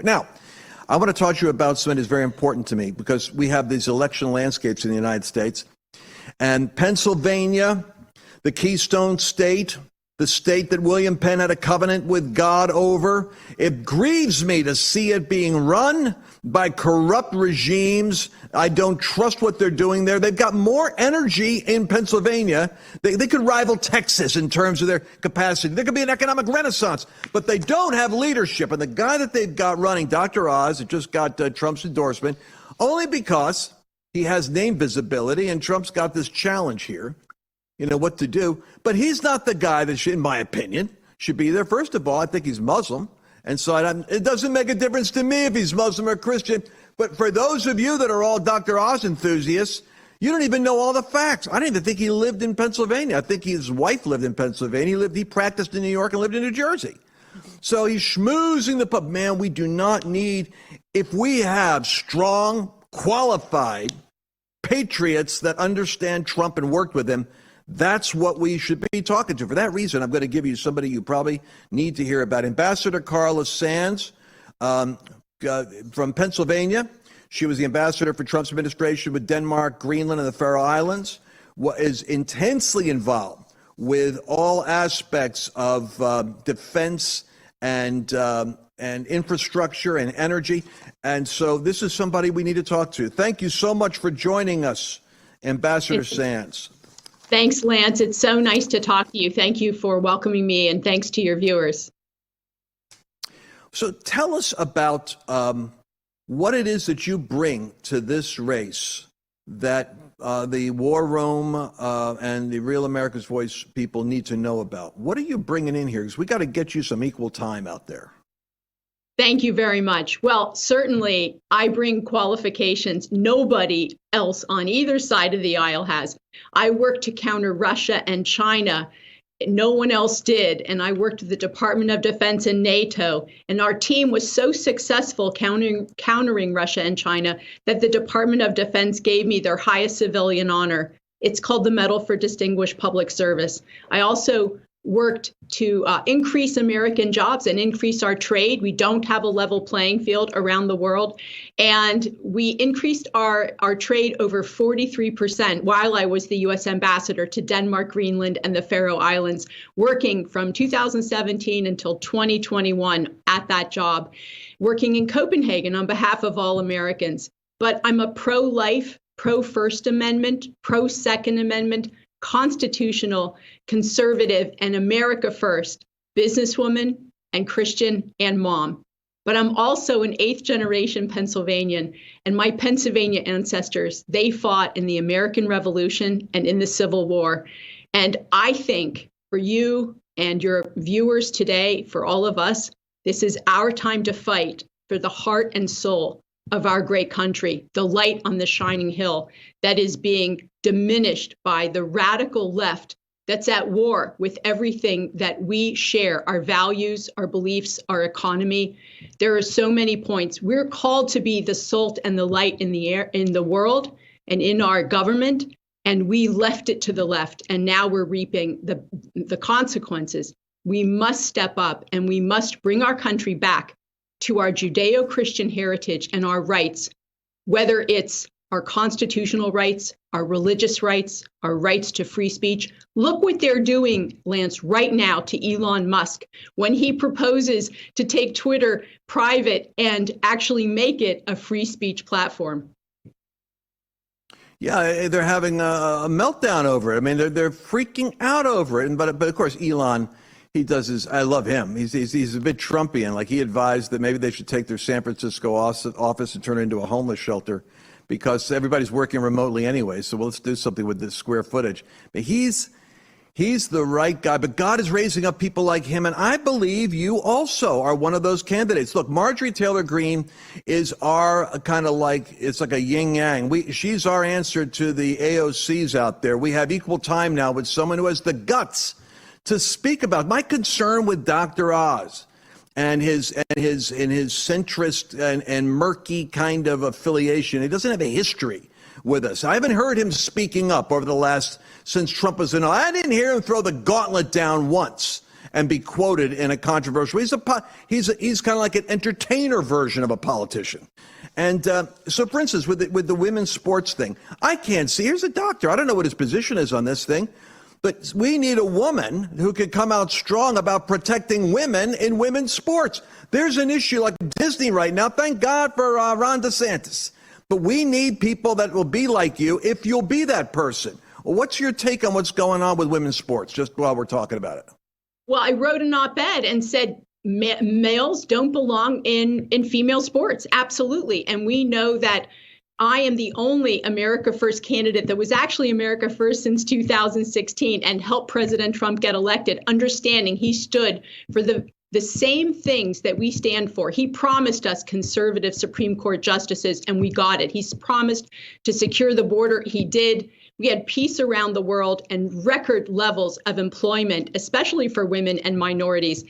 Now, I want to talk to you about something that's very important to me because we have these election landscapes in the United States. And Pennsylvania, the Keystone State, the state that William Penn had a covenant with God over, it grieves me to see it being run by corrupt regimes. I don't trust what they're doing there. They've got more energy in Pennsylvania. They could rival Texas in terms of their capacity. There could be an economic renaissance, but they don't have leadership. And the guy that they've got running, Dr. Oz, it just got Trump's endorsement, only because he has name visibility, and Trump's got this challenge here, what to do. But he's not the guy that should, in my opinion, should be there. First of all, I think he's Muslim. And so it doesn't make a difference to me if he's Muslim or Christian. But for those of you that are all Dr. Oz enthusiasts, you don't even know all the facts. I don't even think he lived in Pennsylvania. I think his wife lived in Pennsylvania. He practiced in New York and lived in New Jersey. So he's schmoozing the pub. Man, we do not need, if we have strong, qualified patriots that understand Trump and worked with him, that's what we should be talking to. For that reason, I'm going to give you somebody you probably need to hear about. Ambassador Carla Sands from Pennsylvania. She was the ambassador for Trump's administration with Denmark, Greenland, and the Faroe Islands. Is intensely involved with all aspects of defense and infrastructure and energy. And so this is somebody we need to talk to. Thank you so much for joining us, Ambassador Sands. Thanks, Lance. It's so nice to talk to you. Thank you for welcoming me, and thanks to your viewers. So tell us about what it is that you bring to this race that the War Room and the Real America's Voice people need to know about. What are you bringing in here? Because we got to get you some equal time out there. Thank you very much. Well, certainly I bring qualifications nobody else on either side of the aisle has. I worked to counter Russia and China. No one else did. And I worked with the Department of Defense and NATO. And our team was so successful countering Russia and China that the Department of Defense gave me their highest civilian honor. It's called the Medal for Distinguished Public Service. I also worked to increase American jobs and increase our trade. We don't have a level playing field around the world. And we increased our trade over 43% while I was the U.S. ambassador to Denmark, Greenland, and the Faroe Islands, working from 2017 until 2021 at that job, working in Copenhagen on behalf of all Americans. But I'm a pro-life, pro-First Amendment, pro-Second Amendment, constitutional, conservative, and America first businesswoman and Christian and mom. But I'm also an 8th generation Pennsylvanian, and my Pennsylvania ancestors, they fought in the American Revolution and in the Civil War. And I think for you and your viewers today, for all of us, this is our time to fight for the heart and soul of our great country, the light on the shining hill that is being diminished by the radical left that's at war with everything that we share, our values, our beliefs, our economy. There are so many points. We're called to be the salt and the light in the air, in the world and in our government, and we left it to the left, and now we're reaping the consequences. We must step up, and we must bring our country back to our Judeo-Christian heritage and our rights, whether it's our constitutional rights, our religious rights, our rights to free speech. Look what they're doing, Lance, right now to Elon Musk when he proposes to take Twitter private and actually make it a free speech platform. Yeah, they're having a meltdown over it. I mean, they're freaking out over it. But of course, Elon, he does his, I love him. He's a bit Trumpian. Like, he advised that maybe they should take their San Francisco office and turn it into a homeless shelter because everybody's working remotely anyway. So let's do something with this square footage. But he's the right guy. But God is raising up people like him. And I believe you also are one of those candidates. Look, Marjorie Taylor Greene is our kind of like, it's like a yin yang. She's our answer to the AOCs out there. We have equal time now with someone who has the guts to speak about. My concern with Dr. Oz and his centrist and murky kind of affiliation, he doesn't have a history with us. I haven't heard him speaking up over the last, since Trump was in. I didn't hear him throw the gauntlet down once and be quoted in a controversial. He's kind of like an entertainer version of a politician. And so, for instance, with the women's sports thing, I can't see. Here's a doctor. I don't know what his position is on this thing, but we need a woman who can come out strong about protecting women in women's sports. There's an issue like Disney right now. Thank God for Ron DeSantis. But we need people that will be like you if you'll be that person. Well, what's your take on what's going on with women's sports, just while we're talking about it? Well, I wrote an op-ed and said males don't belong in female sports. Absolutely. And we know that I am the only America First candidate that was actually America First since 2016 and helped President Trump get elected, understanding he stood for the same things that we stand for. He promised us conservative Supreme Court justices, and we got it. He's promised to secure the border. He did. We had peace around the world and record levels of employment, especially for women and minorities.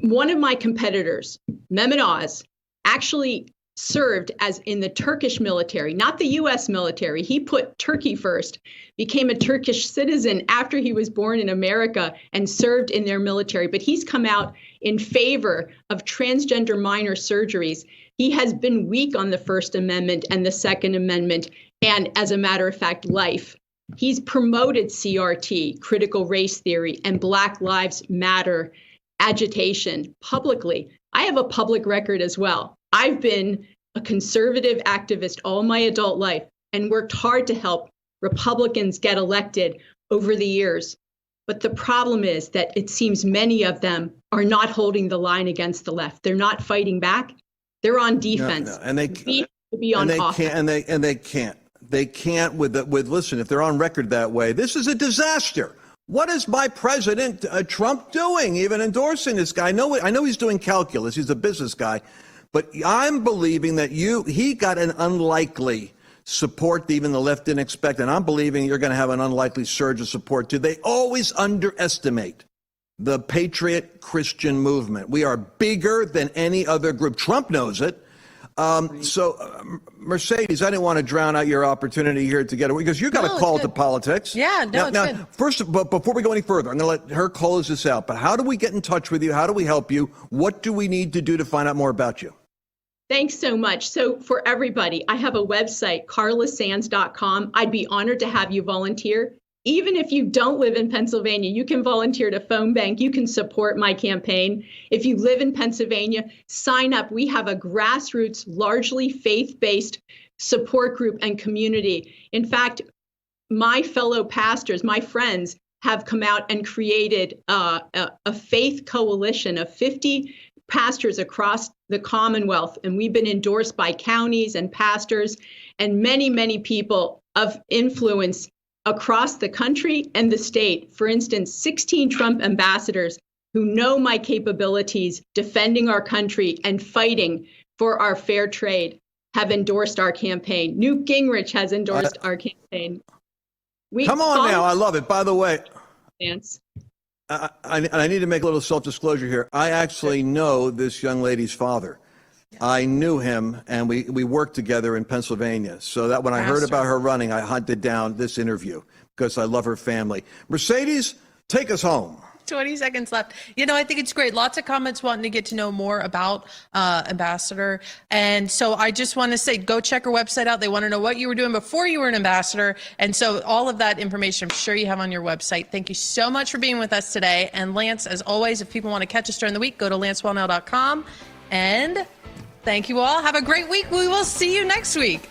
One of my competitors, Mehmet Oz, actually served as in the Turkish military, not the U.S. military. He put Turkey first, became a Turkish citizen after he was born in America and served in their military. But he's come out in favor of transgender minor surgeries. He has been weak on the First Amendment and the Second Amendment, and as a matter of fact, life. He's promoted CRT, critical race theory, and Black Lives Matter agitation publicly. I have a public record as well. I've been a conservative activist all my adult life and worked hard to help Republicans get elected over the years. But the problem is that it seems many of them are not holding the line against the left. They're not fighting back. They're on defense. No, and they need to be on offense. They can't with listen, if they're on record that way, this is a disaster. What is my president Trump doing, even endorsing this guy? I know he's doing calculus. He's a business guy. But I'm believing that he got an unlikely support that even the left didn't expect. And I'm believing you're going to have an unlikely surge of support, too. They always underestimate the patriot Christian movement. We are bigger than any other group. Trump knows it. Mercedes, I didn't want to drown out your opportunity here to get away because you got a call to politics. Yeah, no, it's good. First, but before we go any further, I'm going to let her close this out. But how do we get in touch with you? How do we help you? What do we need to do to find out more about you? Thanks so much. So for everybody, I have a website, carlasands.com. I'd be honored to have you volunteer. Even if you don't live in Pennsylvania, you can volunteer to phone bank. You can support my campaign. If you live in Pennsylvania, sign up. We have a grassroots, largely faith-based support group and community. In fact, my fellow pastors, my friends, have come out and created a faith coalition of 50 pastors across the Commonwealth. And we've been endorsed by counties and pastors and many, many people of influence across the country and the state. For instance, 16 Trump ambassadors who know my capabilities defending our country and fighting for our fair trade have endorsed our campaign. Newt Gingrich has endorsed our campaign. Come on now, I love it. By the way, Vance. I need to make a little self-disclosure here. I actually know this young lady's father. I knew him, and we worked together in Pennsylvania. So that when I heard about her running, I hunted down this interview because I love her family. Mercedes, take us home. 20 seconds left. I think it's great. Lots of comments wanting to get to know more about Ambassador. And so I just want to say, go check her website out. They want to know what you were doing before you were an ambassador. And so all of that information, I'm sure you have on your website. Thank you so much for being with us today. And Lance, as always, if people want to catch us during the week, go to lancewallnau.com. And thank you all. Have a great week. We will see you next week.